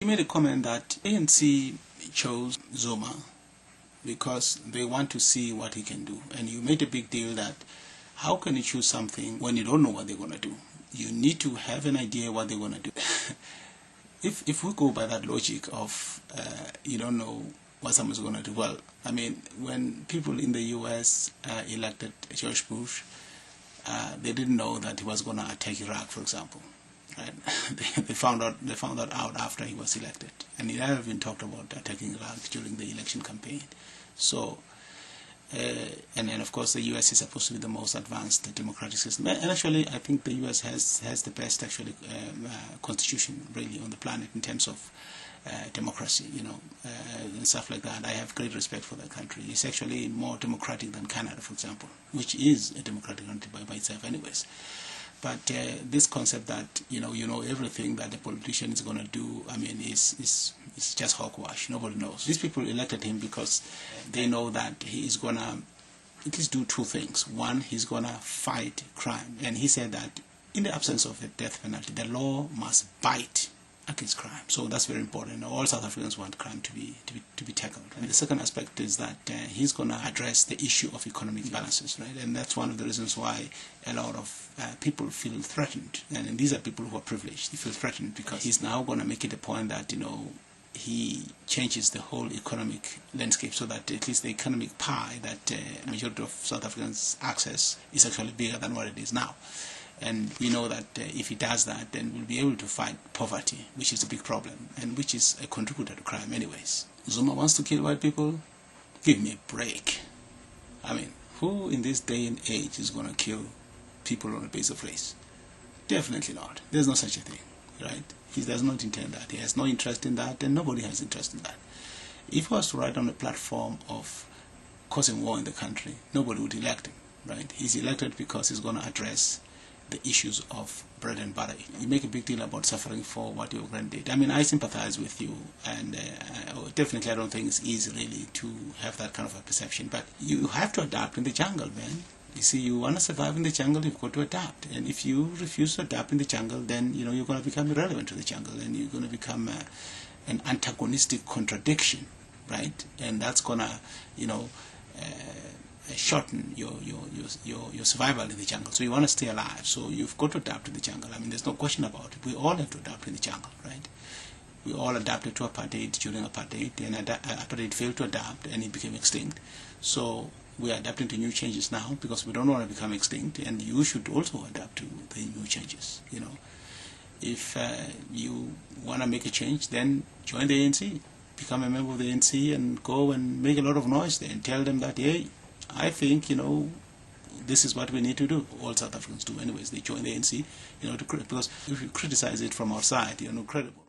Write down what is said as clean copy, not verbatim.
made a comment that ANC chose Zuma because they want to see what he can do. And you made a big deal that how can you choose something when you don't know what they're going to do? You need to have an idea what they're going to do. If we go by that logic of you don't know what someone's going to do, well, I mean, when people in the US elected George Bush, they didn't know that he was going to attack Iraq, for example. Right? they found that out after he was elected, and he never even talked about attacking Iraq during the election campaign. So, and then of course the U.S. is supposed to be the most advanced democratic system, and actually I think the U.S. has the best actually constitution really on the planet in terms of democracy, you know, and stuff like that. I have great respect for that country. It's actually more democratic than Canada, for example, which is a democratic country by itself anyways. But this concept that you know everything that the politician is going to do, I mean, is just hogwash. Nobody knows. These people elected him because they know that he is going to at least do two things. One, he's going to fight crime, and he said that in the absence of a death penalty, the law must bite against crime. So that's very important. All South Africans want crime to be tackled. And the second aspect is that he's going to address the issue of economic imbalances, right? And that's one of the reasons why a lot of people feel threatened. And these are people who are privileged. They feel threatened because he's now going to make it a point that, you know, he changes the whole economic landscape so that at least the economic pie that majority of South Africans access is actually bigger than what it is now. And we know that if he does that, then we'll be able to fight poverty, which is a big problem, and which is a contributor to crime anyways. Zuma wants to kill white people? Give me a break. I mean, who in this day and age is going to kill people on the basis of race? Definitely not. There's no such a thing, right? He does not intend that. He has no interest in that, and nobody has interest in that. If he was to write on a platform of causing war in the country, nobody would elect him, right? He's elected because he's going to address the issues of bread and butter. You make a big deal about suffering for what your grand did. I mean, I sympathize with you, and definitely I don't think it's easy really to have that kind of a perception, but you have to adapt in the jungle, man. You see, you want to survive in the jungle, you've got to adapt. And if you refuse to adapt in the jungle, then, you know, you're going to become irrelevant to the jungle, and you're going to become an antagonistic contradiction, right? And that's going to, you know, shorten your survival in the jungle. So you want to stay alive, so you've got to adapt in the jungle. I mean, there's no question about it. We all have to adapt in the jungle, right? We all adapted to apartheid during apartheid, and apartheid failed to adapt, and it became extinct. So we are adapting to new changes now because we don't want to become extinct, and you should also adapt to the new changes. You know, if you want to make a change, then join the ANC, become a member of the ANC, and go and make a lot of noise there and tell them that, hey, I think, you know, this is what we need to do. All South Africans do anyways. They join the ANC, you know, because if you criticize it from outside, you're not credible.